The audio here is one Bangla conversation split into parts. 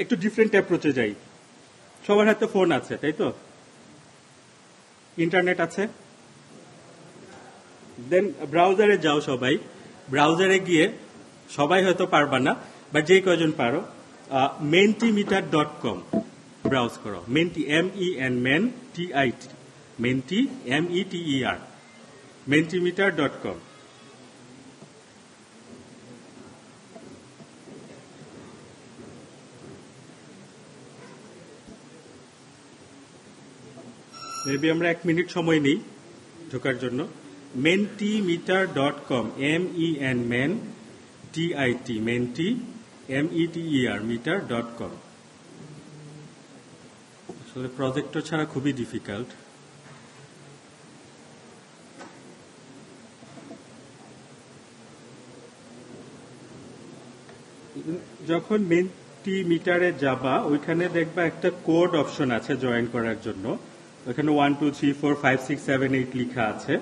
একটু ডিফারেন্ট অ্যাপ্রোচে যাই। সবার হাতে ফোন আছে, তাই তো? ইন্টারনেট আছে। দেন ব্রাউজারে যাও সবাই। ব্রাউজারে গিয়ে সবাই হয়তো পারবা না, বা যে কয়জন পারো, mentimeter.com ব্রাউজ করো। Menti, MEN, men, TIT, menti, METER, mentimeter.com। Maybe আমরা 1 মিনিট সময় নিই ঢোকার জন্য। mentimeter.com, MEN, men, TIT, menti, METER, meter.com। আসলে প্রজেক্টর ছাড়া খুবই ডিফিকাল্ট। যখন মেন্টিমিটারে যাবা, ওইখানে দেখবা একটা কোড অপশন আছে জয়েন করার জন্য। ওখানে 1 2 3 4 5 6 7 8 লেখা আছে।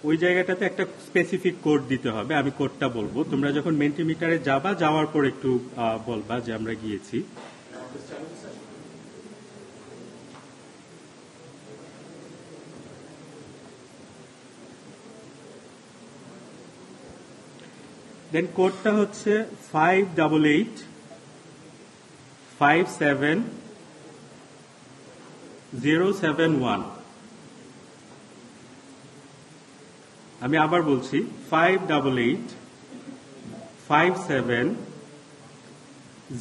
ওই জায়গাটাতে একটা স্পেসিফিক কোড দিতে হবে। আমি কোডটা বলবো, তোমরা যখন মেন্টিমিটারে যাবা, যাওয়ার পর একটু বলবা যে আমরা গিয়েছি। দেন কোডটা হচ্ছে 588 57 071। আমি আবার বলছি, 588 57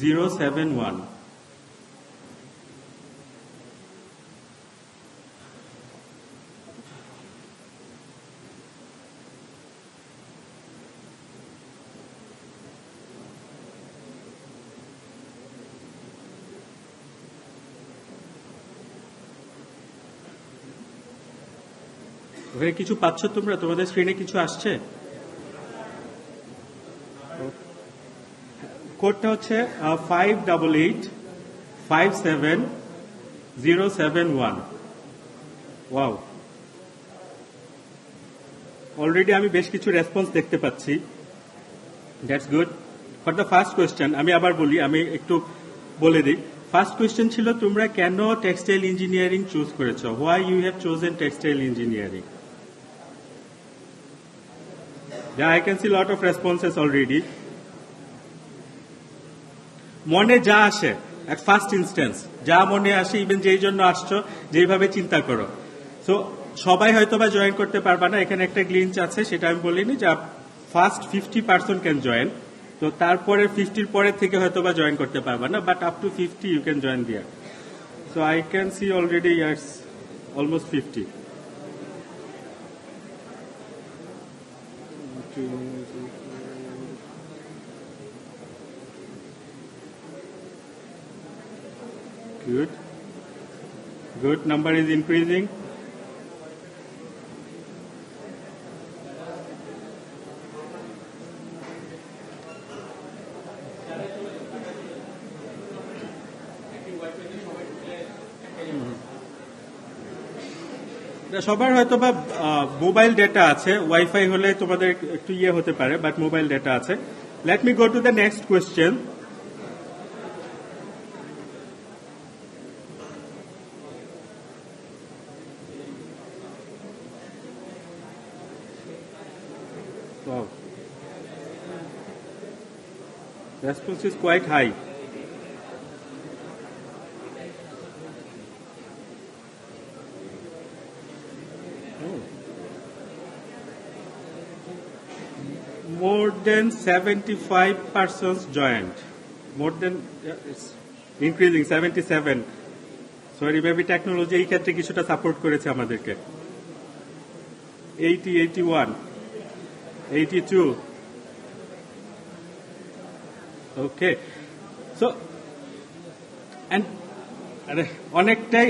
071। ওখানে কিছু পাচ্ছ তোমরা? তোমাদের স্ক্রিনে কিছু আসছে? কোডটা হচ্ছে 588 57 071। ওয়াও, অলরেডি আমি বেশ কিছু রেসপন্স দেখতে পাচ্ছি। That's good. For the first question আমি আবার বলি, আমি একটু বলে দিই। ফার্স্ট কোয়েশ্চেন ছিল, তোমরা কেন টেক্সটাইল ইঞ্জিনিয়ারিং চুজ করেছো? Why you have chosen textile engineering? Yeah, I can see lot of responses already. মনে যা আসে, at first instance যা মনে আসে, ইভেন যেই জন্য আসছো, যেইভাবে চিন্তা করো। সো সবাই হয়তো বা জয়েন করতে পারবা না, এখানে একটা গ্লিঞ্চ আছে, সেটা আমি বলিনি, যে ফার্স্ট 50% ক্যান জয়েন। তো তারপরে 50-র পরে থেকে হয়তো বা জয়েন করতে পারবা না, but up to 50 you can join there. So I can see already years almost 50. Good. Good. Number is increasing. সবার হয়তো বা মোবাইল ডেটা আছে, ওয়াইফাই হলে তোমাদের একটু ইয়ে হতে পারে, বাট মোবাইল ডেটা আছে। Let me go to the next question. Response is quite high. More than 75 persons joined. More than, it's increasing, 77. Sorry, maybe technology এই ক্ষেত্রে কিছুটা সাপোর্ট করেছে আমাদেরকে। 80, 81, 82. Okay. So, and অনেকটাই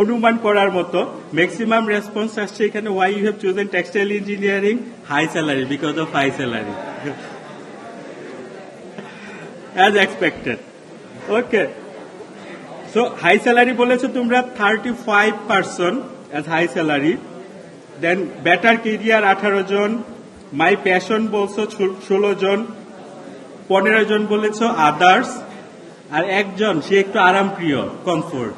অনুমান করার মতো ম্যাক্সিমাম রেসপন্স আসছে এখানে। Why you have chosen textile engineering? High salary, because of high salary, as expected. Okay, so high salary বলেছো তোমরা 35% as high salary. Then better career 18 জন, মাই প্যাশন বলছো 16 জন, 15 জন বলেছো আদার্স, আর একজন সে একটু আরাম প্রিয়, comfort.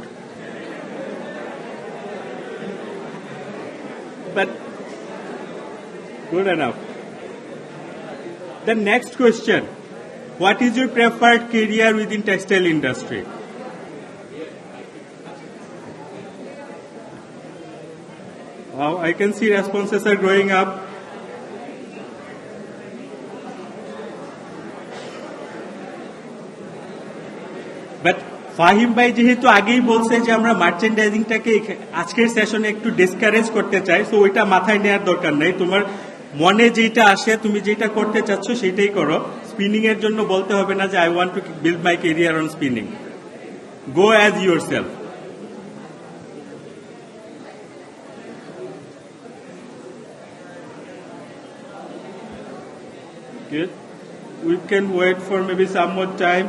But good enough. The next question: what is your preferred career within textile industry? Wow, I can see responses are growing up. But Fahim ভাই যেহেতু আগেই বলছে যে আমরা মার্চেন্ডাইজিংটাকে আজকের সেশনে একটু ডিসকারেজ করতে চাই, সো ওইটা মাথায় নেওয়ার দরকার নেই। তোমার মনে যেটা আসে, তুমি যেটা করতে চাচ্ছ সেটাই করো। স্পিনিং এর জন্য বলতে হবে না যে I want to build my career on spinning. Go as your self. We can wait for maybe some more time.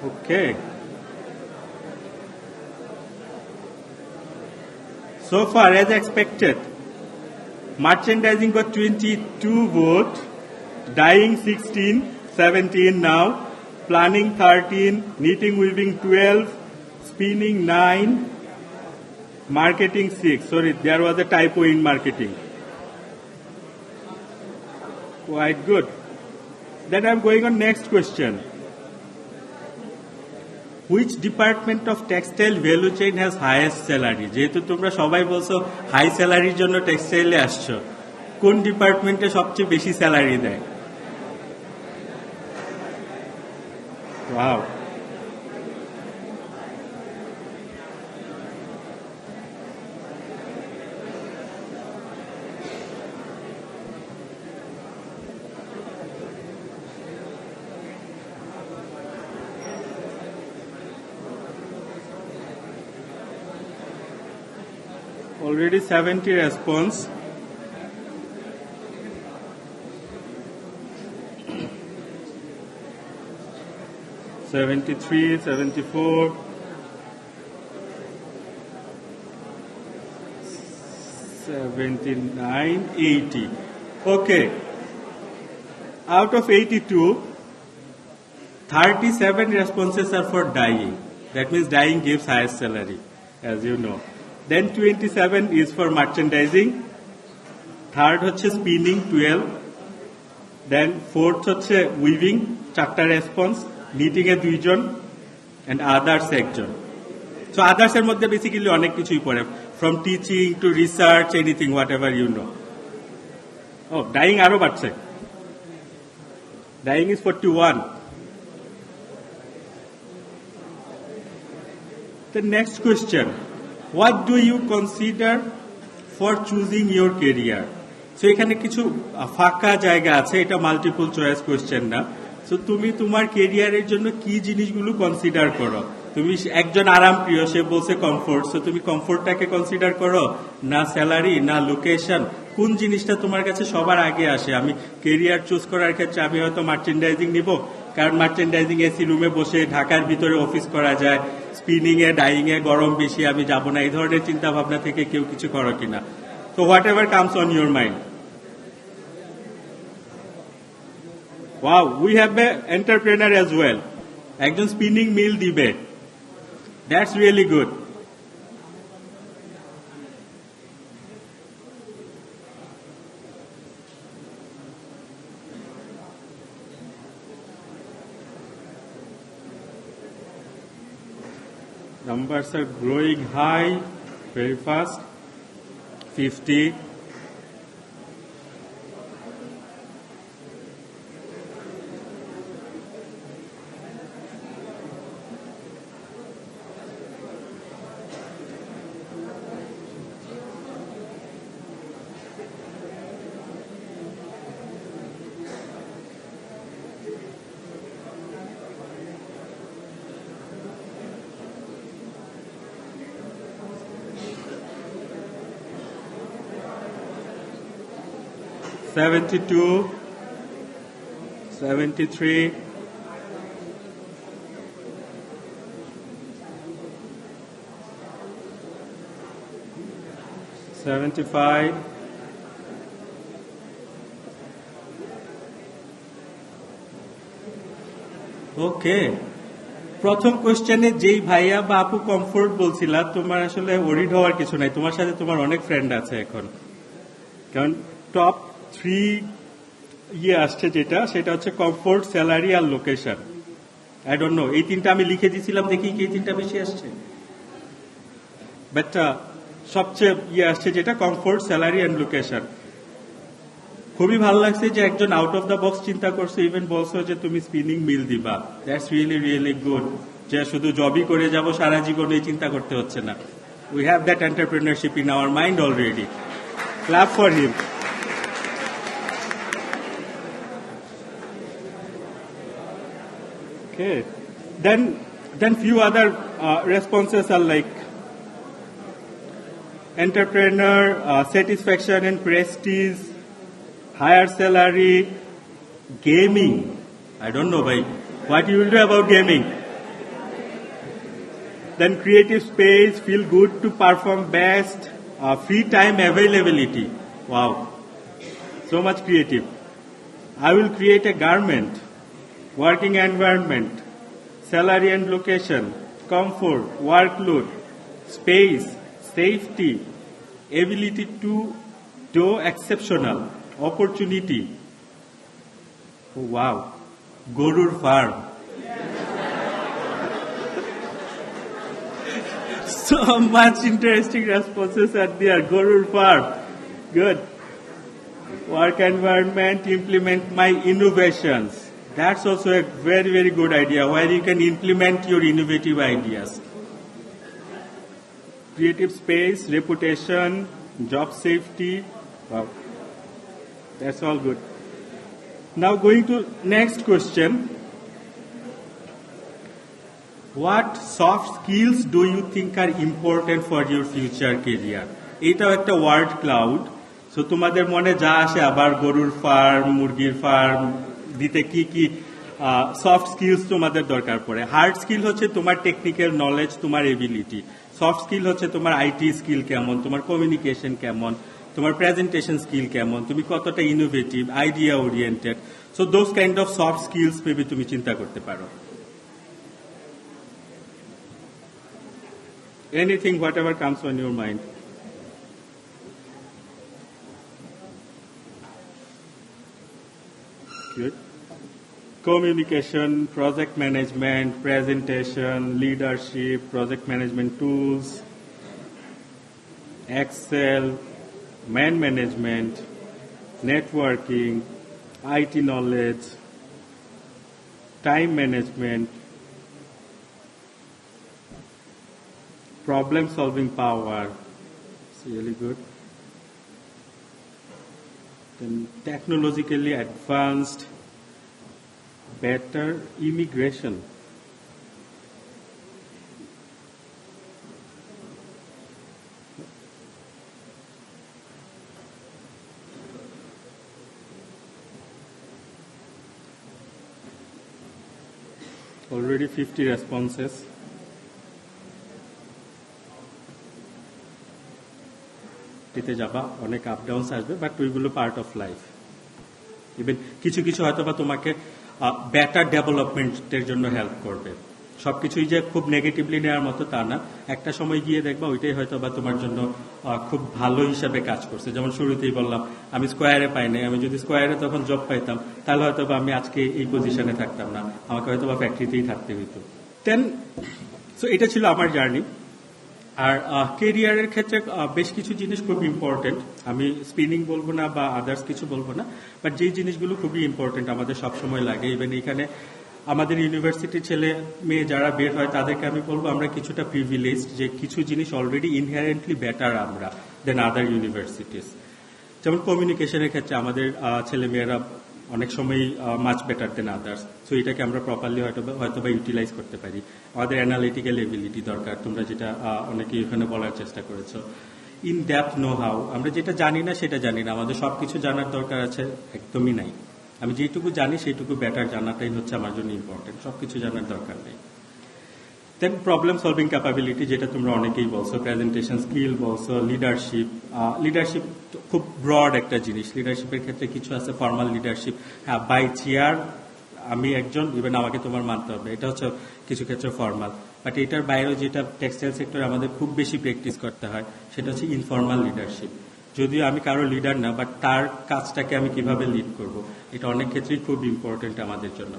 Okay. So far, as expected, merchandising got 22 votes, dyeing 16, 17 now, planning 13, knitting weaving 12, spinning 9, marketing 6. Sorry, there was a typo in marketing. Quite good. Then I'm going on next question. Which department of textile value chain has highest salary? যেহেতু তোমরা সবাই বলছো হাই স্যালারির জন্য টেক্সটাইলে আসছো, কোন ডিপার্টমেন্টে সবচেয়ে বেশি স্যালারি দেয়? Wow, already 70 response. $73, $74, $79, $80. Okay. Out of 82, 37 responses are for dyeing. That means dyeing gives highest salary, as you know. Then 27 is for merchandising. Third হচ্ছে spinning 12. Then fourth হচ্ছে weaving 4টা রেসপন্স, knitting এ 2 জন, and others 1 জন। So others এর মধ্যে বেসিক্যালি অনেক কিছুই পড়ে, from teaching to research, anything, whatever you know. Oh, dyeing আরো বাড়ছে। Dyeing is 41. The next question: what do you consider for choosing your career? So এখানে কিছু ফাঁকা জায়গা আছে, এটা মাল্টিপল চয়েস কোশ্চেন না। সো তুমি তোমার কেরিয়ারের জন্য কি জিনিসগুলো কনসিডার করো? তুমি একজন আরাম প্রিয়, সে বলছে কমফোর্ট, সো তুমি কমফোর্টটাকে কনসিডার করো, না স্যালারি, না লোকেশন? কোন জিনিসটা তোমার কাছে সবার আগে আসে? আমি কেরিয়ার চুজ করার ক্ষেত্রে আমি হয়তো মার্চেন্ডাইজিং নিব, কারণ মার্চেন্ডাইজিং এসি রুমে বসে ঢাকার ভিতরে অফিস করা যায়, স্পিনিং এ ডাইং এ গরম বেশি, আমি যাব না, এই ধরনের চিন্তা ভাবনা থেকে কেউ কিছু করো কিনা? তো what ever comes on your mind. Wow, we have an entrepreneur as well. একজন স্পিনিং মিল দিবে, that's really good. Numbers are growing high, very fast. 50. $72, $73, 75. ওকে, প্রথম কোশ্চেনে যেই ভাইয়া বা আপু কমফোর্ট বলছিলা, তোমার আসলে ওরিড হওয়ার কিছু নাই, তোমার সাথে তোমার অনেক ফ্রেন্ড আছে এখন। কারণ টপ 3 আসছে যেটা, সেটা হচ্ছে কমফোর্ট, স্যালারি আর লোকেশন। আই ডোন্ট নো, এই তিনটা আমি লিখে দিয়েছিলাম, দেখি কি এই তিনটা বেশি আসছে। বাট সবচেয়ে আসছে যেটা কমফোর্ট, স্যালারি অ্যান্ড লোকেশন। খুবই ভালো লাগছে যে একজন আউট অফ দ্য বক্স চিন্তা করছে, ইভেন বলছো যে তুমি স্পিনিং মিল দিবা। দ্যাটস রিয়েলি রিয়েলি গুড, যে শুধু জবই করে যাব সারা জীবন এই চিন্তা করতে হচ্ছে না। We have that entrepreneurship in our mind already. Clap for him. Okay. Then few other responses are like entrepreneur, satisfaction and prestige, higher salary, gaming. I don't know, bhai. What you will do about gaming? Then creative space, feel good to perform best, free time availability. Wow. So much creative. I will create a garment, working environment, salary and location, comfort, workload, space, safety, ability to do exceptional, opportunity. Oh, wow. Gorur farm. So much interesting responses at there. Gorur farm. Good. Work environment, implement my innovations. That's also a very, very good idea where you can implement your innovative ideas. Creative space, reputation, job safety. Wow. That's all good. Now going to next question. What soft skills do you think are important for your future career? এটাও একটা ওয়ার্ড ক্লাউড। সো তোমাদের মনে যা আসে, আবার গরুর ফার্ম, মুরগির ফার্ম দিতে কি কি সফট স্কিলস তোমাদের দরকার পড়ে। হার্ড স্কিল হচ্ছে তোমার টেকনিক্যাল নলেজ, তোমার এবিলিটি। সফট স্কিল হচ্ছে তোমার আইটি স্কিল কেমন, তোমার কমিউনিকেশন কেমন, তোমার প্রেজেন্টেশন স্কিল কেমন, তুমি কতটা innovative, idea oriented. So those kind of soft skills maybe তুমি চিন্তা করতে পারো। Anything, whatever comes on your mind. Good. Communication, project management, presentation, leadership, project management tools, Excel, man management, networking, IT knowledge, time management, problem solving power. It's really good. Then technologically advanced, better immigration. Already 50 responses. এতে যাবা, অনেক আপ ডাউনস আসবে, বাট ওইগুলো পার্ট অফ লাইফ। ইভেন কিছু কিছু হয়তো বা তোমাকে বেটার ডেভেলপমেন্টের জন্য হেল্প করবে। সবকিছুই যে খুব নেগেটিভলি নেওয়ার মতো তা না, একটা সময় গিয়ে দেখবা ওইটাই হয়তো বা তোমার জন্য খুব ভালো হিসাবে কাজ করছে। যেমন শুরুতেই বললাম, আমি স্কোয়ারে পাই নাই, আমি যদি স্কোয়ারে তখন জব পাইতাম তাহলে হয়তো বা আমি আজকে এই পজিশনে থাকতাম না, আমাকে হয়তো বা ফ্যাক্টরিতেই থাকতে হইতো। দেন সো এটা ছিল আমার জার্নি। আর কেরিয়ারের ক্ষেত্রে বেশ কিছু জিনিস খুব ইম্পর্টেন্ট, আমি স্পিনিং বলবো না বা আদার্স কিছু বলবো না, বাট যেই জিনিসগুলো খুবই ইম্পর্টেন্ট আমাদের সবসময় লাগে। ইভেন এখানে আমাদের ইউনিভার্সিটির ছেলে মেয়ে যারা বের হয় তাদেরকে আমি বলবো আমরা কিছুটা প্রিভিলেজড, যে কিছু জিনিস অলরেডি ইনহেরেন্টলি বেটার আমরা দেন আদার ইউনিভার্সিটিস। যেমন কমিউনিকেশনের ক্ষেত্রে আমাদের ছেলেমেয়েরা অনেক সময় মাচ বেটার দেন আদার্স। সো এটাকে আমরা প্রপারলি হয়তো বা ইউটিলাইজ করতে পারি। আমাদের অ্যানালিটিক্যাল এবিলিটি দরকার, তোমরা যেটা অনেকেই এখানে বলার চেষ্টা করেছো। ইন ডেপথ নো হাউ, আমরা যেটা জানি না সেটা জানি না, আমাদের সবকিছু জানার দরকার আছে একদমই নাই। আমি যেটুকু জানি সেইটুকু বেটার জানাটাই হচ্ছে আমার জন্য ইম্পর্টেন্ট, সবকিছু জানার দরকার নেই। দেন প্রবলেম সলভিং ক্যাপাবিলিটি, যেটা তোমরা অনেকেই বলছো, প্রেজেন্টেশন স্কিল বলছো, লিডারশিপ। লিডারশিপ খুব ব্রড একটা জিনিস। লিডারশিপের ক্ষেত্রে কিছু আছে ফর্মাল লিডারশিপ, বাই চেয়ার আমি একজন, ইভেন আমাকে তোমার মানতে হবে, এটা হচ্ছে কিছু ক্ষেত্রে ফর্মাল। বাট এটার বাইরেও যেটা টেক্সটাইল সেক্টরে আমাদের খুব বেশি প্র্যাকটিস করতে হয়, সেটা হচ্ছে ইনফর্মাল লিডারশিপ। যদিও আমি কারো লিডার না, বাট তার কাজটাকে আমি কিভাবে লিড করব, এটা অনেক ক্ষেত্রেই খুব ইম্পর্টেন্ট আমাদের জন্য।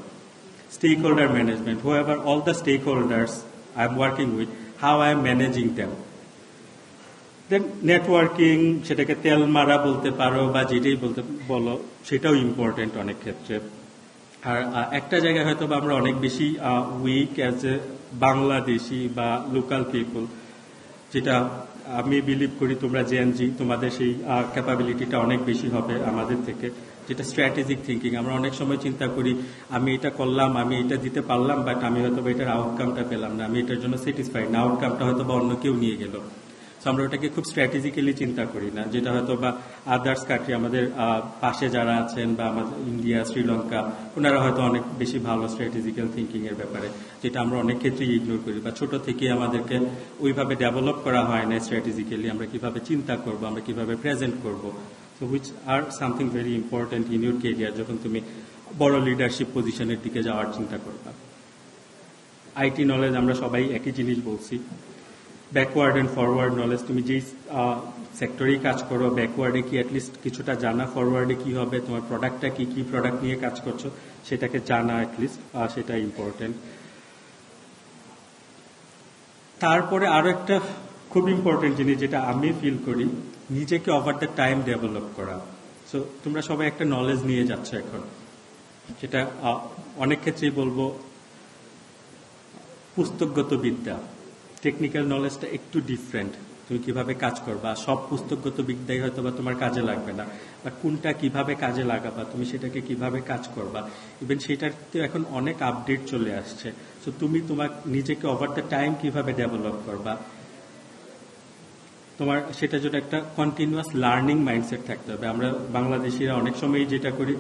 Stakeholder management, whoever all the stakeholders I'm working with, how I am managing them. Then networking, সেটাকে তেল মারা বলতে পারো বা যেটাই বলো, সেটাও ইম্পর্টেন্ট অনেক ক্ষেত্রে। আর একটা জায়গায় হয়তো বা আমরা অনেক বেশি উইক অ্যাজ এ বাংলাদেশি বা লোকাল পিপল, যেটা আমি বিলিভ করি তোমরা জেএনজি, তোমাদের সেই ক্যাপাবিলিটিটা অনেক বেশি হবে আমাদের থেকে, যেটা স্ট্র্যাটেজিক থিঙ্কিং। আমরা অনেক সময় চিন্তা করি আমি এটা করলাম, আমি এটা দিতে পারলাম, বাট আমি হয়তো বা এটার আউটকামটা পেলাম না, আমি এটার জন্য স্যাটিসফাইড না, আউটকামটা হয়তো বা অন্য কেউ নিয়ে গেল। সো আমরা ওটাকে খুব স্ট্র্যাটেজিক্যালি চিন্তা করি না, যেটা হয়তো বা আদার্স কান্ট্রি, আমাদের পাশে যারা আছেন বা আমাদের ইন্ডিয়া, শ্রীলঙ্কা, ওনারা হয়তো অনেক বেশি ভালো স্ট্র্যাটেজিক্যাল থিঙ্কিং এর ব্যাপারে, যেটা আমরা অনেক ক্ষেত্রেই ইগনোর করি, বা ছোট থেকে আমাদেরকে ওইভাবে ডেভেলপ করা হয় না স্ট্র্যাটেজিক্যালি, আমরা কিভাবে চিন্তা করব, আমরা কিভাবে প্রেজেন্ট করব। So which are something very important in your career, যখন তুমি বড় লিডারশিপ পজিশনের দিকে যাওয়ার চিন্তা করবা। আইটি নলেজ, আমরা সবাই একই জিনিস বলছি। ব্যাকওয়ার্ড অ্যান্ড ফরওয়ার্ড নলেজ, তুমি যেই সেক্টরেই কাজ করো, ব্যাকওয়ার্ডে কি অ্যাটলিস্ট কিছুটা জানা, ফরওয়ার্ডে কি হবে, তোমার প্রোডাক্টটা কি, কি প্রোডাক্ট নিয়ে কাজ করছো সেটাকে জানা অ্যাটলিস্ট, সেটা ইম্পর্টেন্ট। তারপরে আরো একটা খুব ইম্পর্টেন্ট জিনিস যেটা আমি ফিল করি, নিজেকে ওভার দ্য টাইম ডেভেলপ করা। সো তোমরা সবাই একটা নলেজ নিয়ে যাচ্ছ এখন, যেটা অনেক ক্ষেত্রেই বলবো পুস্তকগত বিদ্যা। টেকনিক্যাল নলেজটা একটু ডিফারেন্ট, তুমি কিভাবে কাজ করবা, সব পুস্তকগত বিদ্যাই হয়তো বা তোমার কাজে লাগবে না, বাট কোনটা কিভাবে কাজে লাগাবা, তুমি সেটাকে কিভাবে কাজ করবা, ইভেন সেটাতে এখন অনেক আপডেট চলে আসছে। সো তুমি তোমার নিজেকে ওভার দ্য টাইম কিভাবে ডেভেলপ করবা, তোমার সেটা জন্য একটা কন্টিনিউয়াস লার্নিং মাইন্ডসেট থাকতে হবে। আমরা বাংলাদেশিরা অনেক সময় যেটা করি,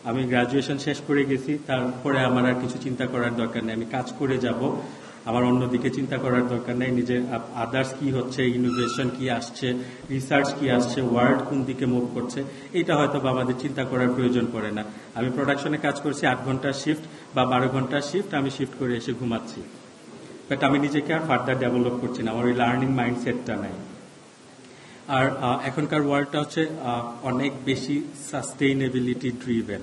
আমি গ্রাজুয়েশন শেষ করে গেছি, তারপরে আমার আর কিছু চিন্তা করার দরকার নেই, আমি কাজ করে যাব, আমার অন্যদিকে চিন্তা করার দরকার নেই, নিজের আদার্স কি হচ্ছে, ইনোভেশন কি আসছে, রিসার্চ কি আসছে, ওয়ার্ল্ড কোন দিকে মুভ করছে, এটা হয়তো বা আমাদের চিন্তা করার প্রয়োজন পড়ে না। আমি প্রোডাকশনে কাজ করছি 8 ঘন্টার শিফট বা 12 ঘন্টার শিফট, আমি শিফট করে এসে ঘুমাচ্ছি, বাট আমি নিজেকে আর ফার্দার ডেভেলপ করছি না, আমার ওই লার্নিং মাইন্ডসেটটা নাই। আর এখনকার ওয়ার্ল্ডটা হচ্ছে অনেক বেশি সাস্টেইনেবিলিটি ড্রিভেন।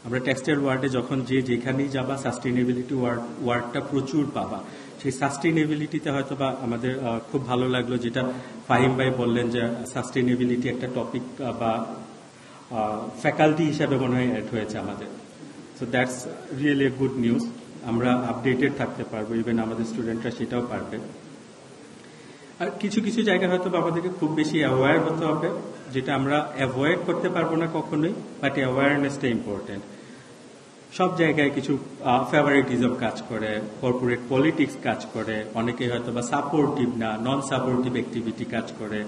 আমরা টেক্সটাইল ওয়ার্ল্ডে যখন যেখানেই যাবা, সাস্টেইনেবিলিটি ওয়ার্ডটা প্রচুর পাবা। সেই সাস্টেইনেবিলিটিতে হয়তো বা আমাদের খুব ভালো লাগলো যেটা ফাহিম ভাই বললেন, যে সাস্টেইনেবিলিটি একটা টপিক বা ফ্যাকাল্টি হিসাবে মনে হয় অ্যাড হয়েছে আমাদের। So that's really a good news. আমরা আপডেটেড থাকতে পারবো, ইভেন আমাদের স্টুডেন্টরা সেটাও পারবে। আর কিছু কিছু জায়গায় হয়তো আমাদেরকে খুব বেশি অ্যাওয়্যার হতে হবে, যেটা আমরা অ্যাভয়েড করতে পারবো না কখনোই, বাট অ্যাওয়ারনেসটা ইম্পর্টেন্ট। সব জায়গায় কিছু ফেভারিটিজম কাজ করে, কর্পোরেট পলিটিক্স কাজ করে, অনেকে হয়তো বা সাপোর্টিভ না, নন সাপোর্টিভ অ্যাক্টিভিটি কাজ করে,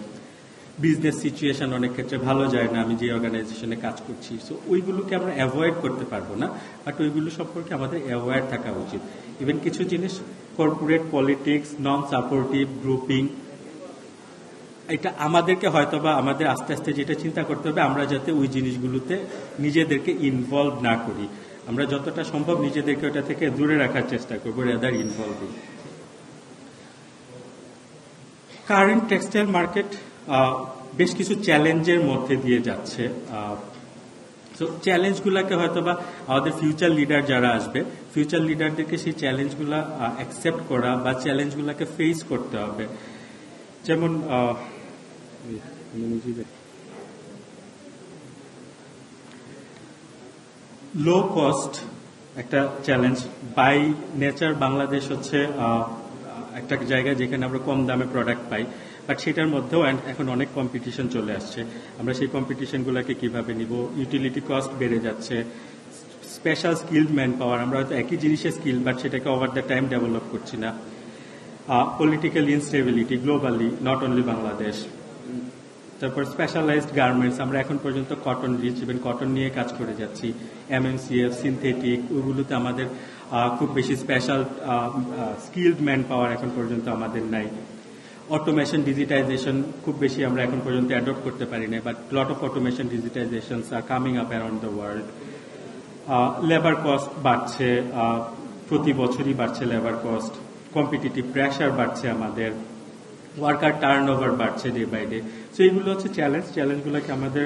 বিজনেস সিচুয়েশন অনেক ক্ষেত্রে ভালো যায় না আমি যে অর্গানাইজেশনে কাজ করছি। সো ওইগুলোকে আমরা অ্যাভয়েড করতে পারবো না, বাট ওইগুলো সম্পর্কে আমাদের অ্যাওয়্যার থাকা উচিত। ইভেন কিছু জিনিস কর্পোরেট পলিটিক্স, নন সাপোর্টিভ গ্রুপিং, এটা আমাদেরকে হয়তোবা আমাদের আস্তে আস্তে যেটা চিন্তা করতে হবে, আমরা যাতে ওই জিনিসগুলোতে নিজেদেরকে ইনভলভ না করি, আমরা যতটা সম্ভব নিজেদেরকে ওটা থেকে দূরে রাখার চেষ্টা করবো, rather involving. Current textile market বেশ কিছু চ্যালেঞ্জের মধ্যে দিয়ে যাচ্ছে। তো চ্যালেঞ্জগুলোকে হয়তোবা আমাদের ফিউচার লিডার যারা আসবে, ফিউচার লিডারদেরকে সেই চ্যালেঞ্জগুলো অ্যাকসেপ্ট করা বা চ্যালেঞ্জগুলোকে ফেস করতে হবে। যেমন লো কস্ট একটা চ্যালেঞ্জ। বাই নেচার বাংলাদেশ হচ্ছে একটা জায়গা যেখানে আমরা কম দামে প্রোডাক্ট পাই, বাট সেটার মধ্যেও এখন অনেক কম্পিটিশন চলে আসছে। আমরা সেই কম্পিটিশনগুলোকে কিভাবে নিব, ইউটিলিটি কস্ট বেড়ে যাচ্ছে, স্পেশাল স্কিলড ম্যান পাওয়ার, আমরা হয়তো একই জিনিসের স্কিল বাট সেটাকে ওভার দ্য টাইম ডেভেলপ করছি না। Political instability globally, not only Bangladesh. তারপর স্পেশালাইজড গার্মেন্টস, আমরা এখন পর্যন্ত কটন রিচ, ইভেন কটন নিয়ে কাজ করে যাচ্ছি। এমএনসিএফ, সিনথেটিক, ওইগুলোতে আমাদের খুব বেশি স্পেশাল স্কিলড ম্যান পাওয়ার এখন পর্যন্ত আমাদের নাই। অটোমেশন ডিজিটাইজেশন খুব বেশি আমরা এখন পর্যন্ত অ্যাডপ্ট করতে পারি না, but lot of automation digitisations are coming up around the world. Labour cost বাড়ছে, প্রতি বছরই বাড়ছে লেবার কস্ট, কম্পিটিটিভ প্রেশার বাড়ছে আমাদের, ওয়ার্কার টার্ন ওভার বাড়ছে ডে বাই ডে। সো এইগুলো হচ্ছে চ্যালেঞ্জগুলোকে আমাদের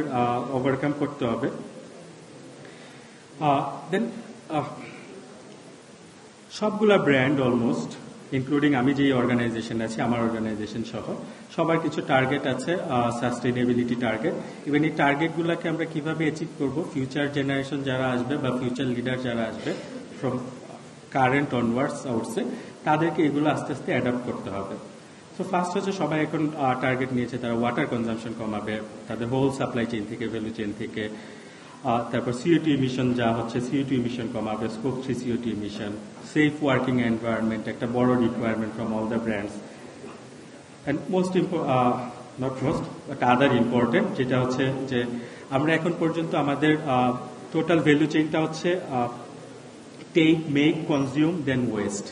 ওভারকাম করতে হবে। দেন সবগুলা ব্র্যান্ড অলমোস্ট, ইনক্লুডিং আমি যেই অর্গানাইজেশন আছে, আমার অর্গানাইজেশন সহ, সবার কিছু টার্গেট আছে, সাস্টেইনেবিলিটি টার্গেট। ইভেন এই টার্গেটগুলোকে আমরা কিভাবে অ্যাচিভ করব, ফিউচার জেনারেশন যারা আসবে বা ফিউচার লিডার যারা আসবে ফ্রম কারেন্ট অনওয়ার্ডস আউটসে, তাদেরকে এগুলো আস্তে আস্তে অ্যাডাপ্ট করতে হবে। তো ফার্স্ট হচ্ছে সবাই এখন টার্গেট নিয়েছে, তারা ওয়াটার কনজাম্পশন কমাবে তাদের হোল সাপ্লাই চেইন থেকে, ভ্যালু চেইন থেকে। তারপর CO2 ইমিশন যা হচ্ছে, CO2 ইমিশন কমাবে, scope 3 CO2 emission, safe working environment একটা বড় requirement from all the brands. And not most but other important, যেটা হচ্ছে যে আমরা এখন পর্যন্ত আমাদের টোটাল ভ্যালু চেইনটা হচ্ছে টেক, মেক, কনজিউম, দেন ওয়েস্ট।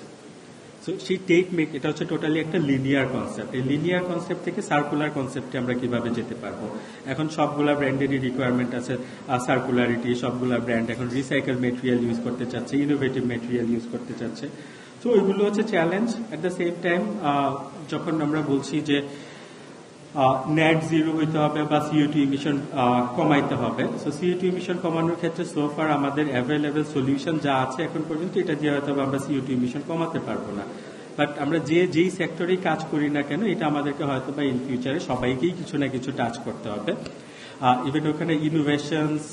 সো সেই টেক মেক এটা হচ্ছে টোটালি একটা লিনিয়ার কনসেপ্ট। এই লিনিয়ার কনসেপ্ট থেকে সার্কুলার কনসেপ্টে আমরা কিভাবে যেতে পারবো। এখন সবগুলা ব্র্যান্ডেরই রিকোয়ারমেন্ট আছে সার্কুলারিটি, সবগুলা ব্র্যান্ড এখন রিসাইকেল মেটেরিয়াল ইউজ করতে চাচ্ছে, ইনোভেটিভ মেটেরিয়াল ইউজ করতে চাচ্ছে। তো ওইগুলো হচ্ছে challenge. At the same time যখন আমরা বলছি যে নেট জিরো হইতে হবে বা CO2 ইমিশন কমাইতে হবে, সো CO2 ইমিশন কমানোর ক্ষেত্রে সোফার আমাদের অ্যাভেলেবেল সলিউশন যা আছে এখন পর্যন্ত, এটা দিয়ে হয়তো আমরা CO2 ইমিশন কমাতে পারবো না। বাট আমরা যেই সেক্টরেই কাজ করি না কেন, এটা আমাদেরকে হয়তো বা ইন ফিউচারে সবাইকেই কিছু না কিছু টাচ করতে হবে। ইভেন ওখানে ইনোভেশনস,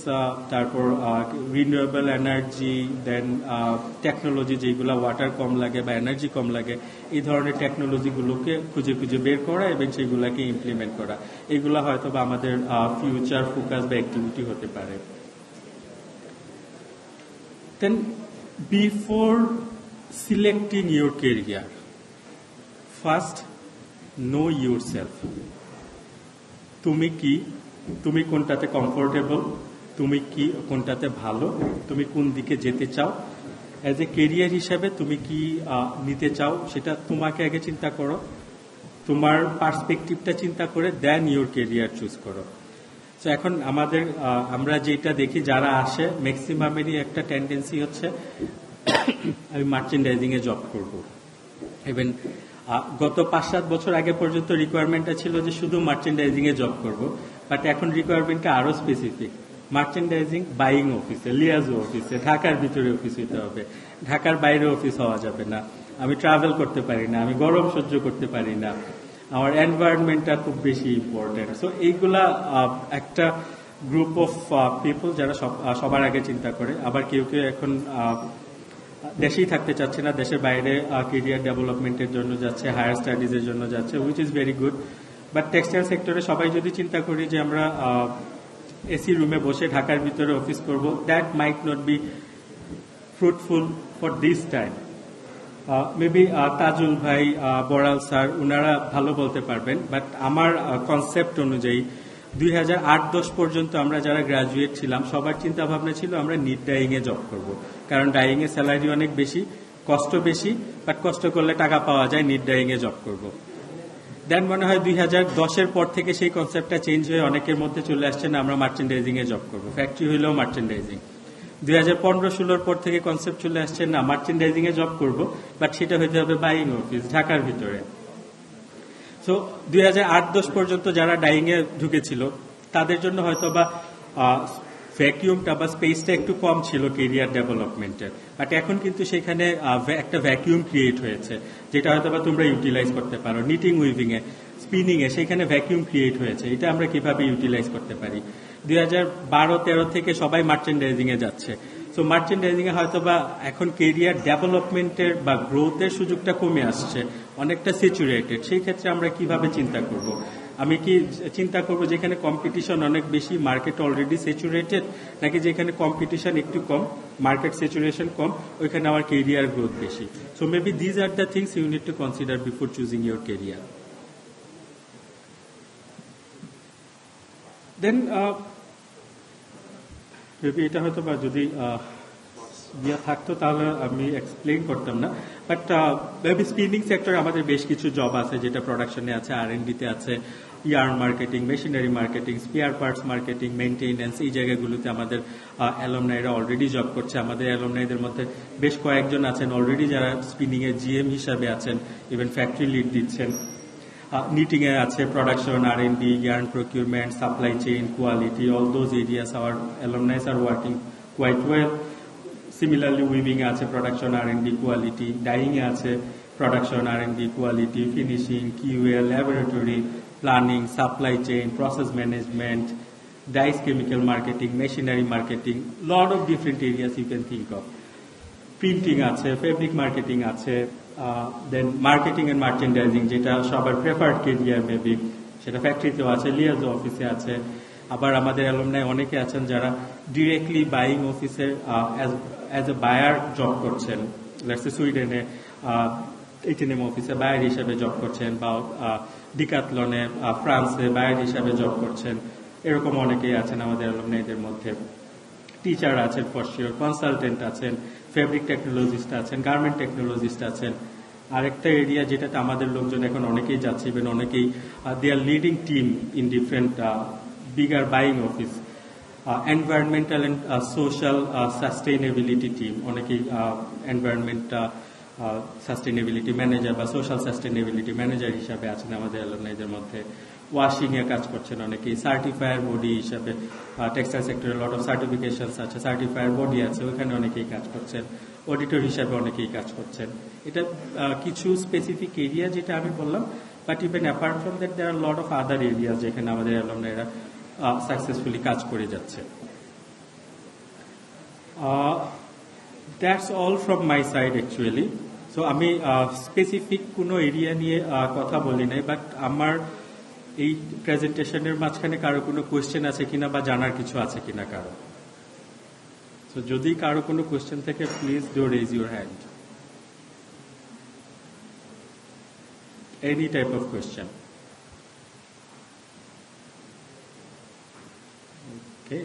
তারপর রিনিউয়েবল এনার্জি, দেন টেকনোলজি যেগুলো ওয়াটার কম লাগে বা এনার্জি কম লাগে, এই ধরনের টেকনোলজিগুলোকে খুঁজে খুঁজে বের করা এবং সেইগুলোকে ইমপ্লিমেন্ট করা, এগুলো হয়তো বা আমাদের ফিউচার ফোকাস বা অ্যাক্টিভিটি হতে পারে। Then before selecting your career, first know yourself. তুমি কি, তুমি কোনটাতে কমফোর্টেবল, তুমি কি কোনটাতে ভালো, তুমি কোন দিকে যেতে চাও, অ্যাজ এ কেরিয়ার হিসাবে তুমি কি নিতে চাও, সেটা তোমাকে আগে চিন্তা করো। তোমার পার্সপেক্টিভটা চিন্তা করে দেন ইউর কেরিয়ার চুজ করো। তো এখন আমরা যেটা দেখি যারা আসে, ম্যাক্সিমামেরই একটা টেন্ডেন্সি হচ্ছে আমি মার্চেন্ডাইজিং এ জব করব। ইভেন গত 5-7 বছর আগে পর্যন্ত রিকোয়ারমেন্টটা ছিল যে শুধু মার্চেন্ডাইজিং এ জব করব, বাট এখন রিকোয়ারমেন্টটা আরো স্পেসিফিক। মার্চেন্ডাইজিং বাইং অফিসে, লিয়াজো অফিসে, ঢাকার ভিতরে অফিস হইতে হবে, ঢাকার বাইরে অফিস হওয়া যাবে না, আমি ট্রাভেল করতে পারি না, আমি গরম সহ্য করতে পারি না, আমার এনভায়রনমেন্টটা খুব বেশি ইম্পর্টেন্ট। সো এইগুলা একটা গ্রুপ অফ পিপল যারা সবার আগে চিন্তা করে। আবার কেউ কেউ এখন দেশেই থাকতে চাচ্ছে না, দেশের বাইরে কেরিয়ার ডেভেলপমেন্টের জন্য যাচ্ছে, হায়ার স্টাডিজের জন্য যাচ্ছে, which is very good. But textile সেক্টরে সবাই যদি চিন্তা করি যে আমরা এসি রুমে বসে ঢাকার ভিতরে অফিস করব, that might not be fruitful for this time. Maybe Tajul ভাই, বড়াল স্যার, ওনারা ভালো বলতে পারবেন। বাট আমার কনসেপ্ট অনুযায়ী 2008-10 পর্যন্ত আমরা যারা গ্রাজুয়েট ছিলাম, সবার চিন্তা ভাবনা ছিল আমরা নিট ডাইং এ জব করব, কারণ ডাইং এর স্যালারি অনেক বেশি, কষ্ট বেশি, বাট কষ্ট করলে টাকা পাওয়া যায়, নিট ডাইং এ জব করব। দেন মনে হয় 2010-এর পর থেকে সেই কনসেপ্টটা চেঞ্জ হয়ে অনেকের মধ্যে চলে আসছে না আমরা মার্চেন্ডাইজিং এ জব করব, ফ্যাক্টরি হইলেও মার্চেন্ডাইজিং। 2015-16 পর থেকে কনসেপ্ট চলে আসছে না মার্চেন্ডাইজিং এ জব করব, বাট সেটা হইতে হবে বাইং অফিস ঢাকার ভিতরে। সো 2008-10 পর্যন্ত যারা ডাইং এ ঢুকেছিল তাদের জন্য হয়তো বা ভ্যাকিউমটা বা স্পেসটা একটু কম ছিল কেরিয়ার ডেভেলপমেন্টের, বাট এখন কিন্তু সেখানে একটা ভ্যাকিউম ক্রিয়েট হয়েছে, যেটা হয়তো বা তোমরা ইউটিলাইজ করতে পারো। নিটিং, উইভিং এ, স্পিনিং এ সেখানে ভ্যাকিউম ক্রিয়েট হয়েছে, এটা আমরা কিভাবে ইউটিলাইজ করতে পারি। 2012-13 থেকে সবাই মার্চেন্ডাইজিং এ যাচ্ছে। সো মার্চেন্ডাইজিং এ হয়তো বা এখন কেরিয়ার ডেভেলপমেন্টের বা গ্রোথের সুযোগটা কমে আসছে, অনেকটা স্যাচুরেটেড। সেই ক্ষেত্রে আমরা কিভাবে চিন্তা করব? আমি কি চিন্তা করব যেখানে কম্পিটিশন অনেক বেশি, মার্কেট অলরেডি স্যাচুরেটেড, নাকি যেখানে কম্পিটিশন একটু কম, মার্কেট স্যাচুরেশন কম, ওইখানে আমার কেরিয়ার গ্রোথ বেশি? So maybe these are the things you need to consider before choosing your career. Then maybe এটা হয়তো বা যদি ইয়ে থাকতো তাহলে আমি এক্সপ্লেইন করতাম না, বাট মেবি স্পিনিং সেক্টরে আমাদের বেশ কিছু জব আছে যেটা প্রোডাকশনে আছে, R&D-তে আছে, yarn marketing, machinery marketing, spare parts marketing, maintenance, এই জায়গাগুলোতে আমাদের অ্যালুমনাইরা অলরেডি জব করছে। আমাদের অ্যালুমনাইদের মধ্যে বেশ কয়েকজন আছেন অলরেডি যারা স্পিনিং এর GM হিসাবে আছেন, ইভেন ফ্যাক্টরি লিড দিচ্ছেন। Knitting আছে, production, R&D, yarn procurement, supply chain, quality, all those areas our alumni are working quite well. Similarly, weaving আছে, production, R&D, quality, dyeing আছে, production, R&D, quality, finishing, QA, laboratory, planning, supply chain, process management, dyes, chemical marketing, machinery marketing, lot of different areas you can think of. Printing আছে, fabric marketing আছে, দেন মার্কেটিং এন্ড মার্চেন্ডাইজিং যেটা সবার প্রেফার্ড কেরিয়ার মেবি, সেটা ফ্যাক্টরিতেও আছে, লিয়াজো অফিসে আছে। আবার আমাদের অ্যালুমনাই অনেকে আছেন যারা ডিরেক্টলি বাইং অফিসে অ্যাজ এ বায়ার জব করছেন, লেটস সে সুইডেনে H&M অফিসে বায়ার হিসাবে জব করছেন, বা ডিকাথলনে ফ্রান্সে বায়ার হিসাবে জব করছেন, এরকম অনেকেই আছেন আমাদের অ্যালুমনাইদের মধ্যে। টিচার আছেন ফর শিওর, কনসালটেন্ট আছেন, ফেব্রিক টেকনোলজিস্ট আছেন, গার্মেন্ট টেকনোলজিস্ট আছেন। আরেকটা এরিয়া যেটাতে আমাদের লোকজন এখন অনেকেই যাচ্ছে, ইভেন অনেকেই they are leading team in different bigger buying office, environmental and social sustainability team, অনেকেই এনভায়রনমেন্ট সাস্টেইনেবিলিটি ম্যানেজার বা সোশ্যাল সাস্টেইনেবিলিটি ম্যানেজার হিসাবে আছেন আমাদের অ্যালুমনাইদের মধ্যে। ওয়াশিং এ কাজ করছেন অনেকেই, সার্টিফায়ার বডি হিসাবে টেক্সটাইল সেক্টরে লট অফ সার্টিফিকেশনস আছে, সার্টিফায়ার বডি আছে, ওইখানে অনেকেই কাজ করছেন, অডিটর হিসাবে অনেকেই কাজ করছেন। এটা কিছু স্পেসিফিক এরিয়া যেটা আমি বললাম, but even apart from that there are lot of other areas যেখানে আমাদের অ্যালুমনাইরা সাকসেসফুলি কাজ করে যাচ্ছে। That's all from my side actually. So আমি স্পেসিফিক কোনো এরিয়া নিয়ে কথা বলি নাই, বাট আমার এই প্রেজেন্টেশনের মাঝখানে কারো কোনো কোয়েশ্চেন আছে কিনা বা জানার কিছু আছে কিনা কারো। সো যদি কারো কোনো কোয়েশ্চেন থাকে please do raise your hand. Any type of question. Okay,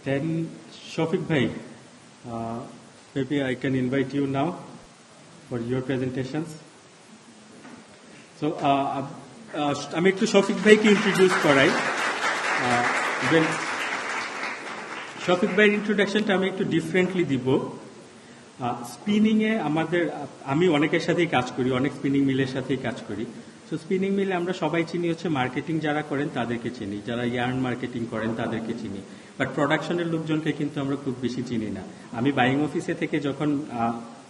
then Shafiq ভাই, maybe I can invite you now for your presentations. So আমি একটু শফিক ভাইকে ইন্ট্রোডিউস করাই। ইভেন শফিক ভাইয়ের ইন্ট্রোডাকশনটা আমি একটু ডিফারেন্টলি দিব। স্পিনিং এ আমি অনেকের সাথেই কাজ করি, অনেক স্পিনিং মিলের সাথেই কাজ করি। তো স্পিনিং মিলে আমরা সবাই চিনি হচ্ছে মার্কেটিং যারা করেন তাদেরকে চিনি, যারা ইয়ার্ন মার্কেটিং করেন তাদেরকে চিনি, বাট প্রোডাকশনের লোকজনকে কিন্তু আমরা খুব বেশি চিনি না। আমি বাইং অফিসে থেকে যখন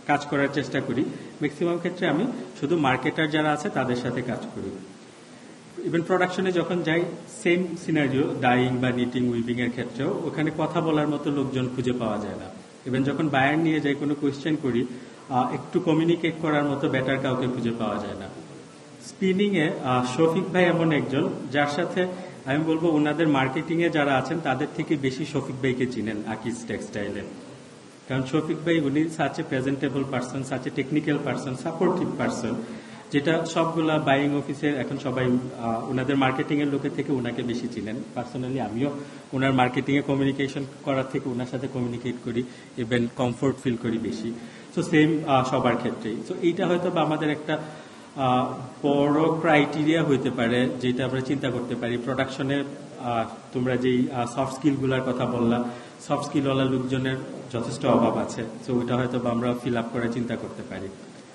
কাজ করার চেষ্টা করি, ম্যাক্সিমাম ক্ষেত্রে আমি শুধু মার্কেটার যারা আছে তাদের সাথে কাজ করি। ইভেন প্রোডাকশনে যখন যাই সেম সিনারিও, ডাইং বা নিটিং, উইভিং এর ক্ষেত্রেও ওখানে কথা বলার মতো লোকজন খুঁজে পাওয়া যায় না। ইভেন যখন বায়ার নিয়ে যাই কোনো কোয়েশ্চেন করি, একটু কমিউনিকেট করার মতো বেটার কাউকে খুঁজে পাওয়া যায় না। স্পিনিং এ শফিক ভাই এমন একজন যার সাথে আমি বলবো ওনাদের মার্কেটিং এ যারা আছেন তাদের থেকে বেশি শফিক ভাইকে চিনেন আকিজ টেক্সটাইলে। কারণ শফিক ভাই উনি such a presentable person, such a technical person, supportive person, যেটা সবগুলা বাইং অফিসে এখন সবাই ওনাদের মার্কেটিং এর লোকের থেকে ওনাকে বেশি চিনেন। পার্সোনালি আমিও ওনার মার্কেটিং এ কমিউনিকেশন করার থেকে ওনার সাথে কমিউনিকেট করি, ইভেন কমফোর্ট ফিল করি বেশি। সো সেম সবার ক্ষেত্রেই। সো এইটা হয়তো বা আমাদের একটা বড় ক্রাইটেরিয়া হইতে পারে যেটা আমরা চিন্তা করতে পারি। প্রোডাকশনে তোমরা যেই সফট স্কিলগুলোর কথা বললা, সফট স্কিলওয়ালা লোকজনের যথেষ্ট অভাব আছে। সো ওইটা হয়তো বা আমরা ফিল আপ করে চিন্তা করতে পারি।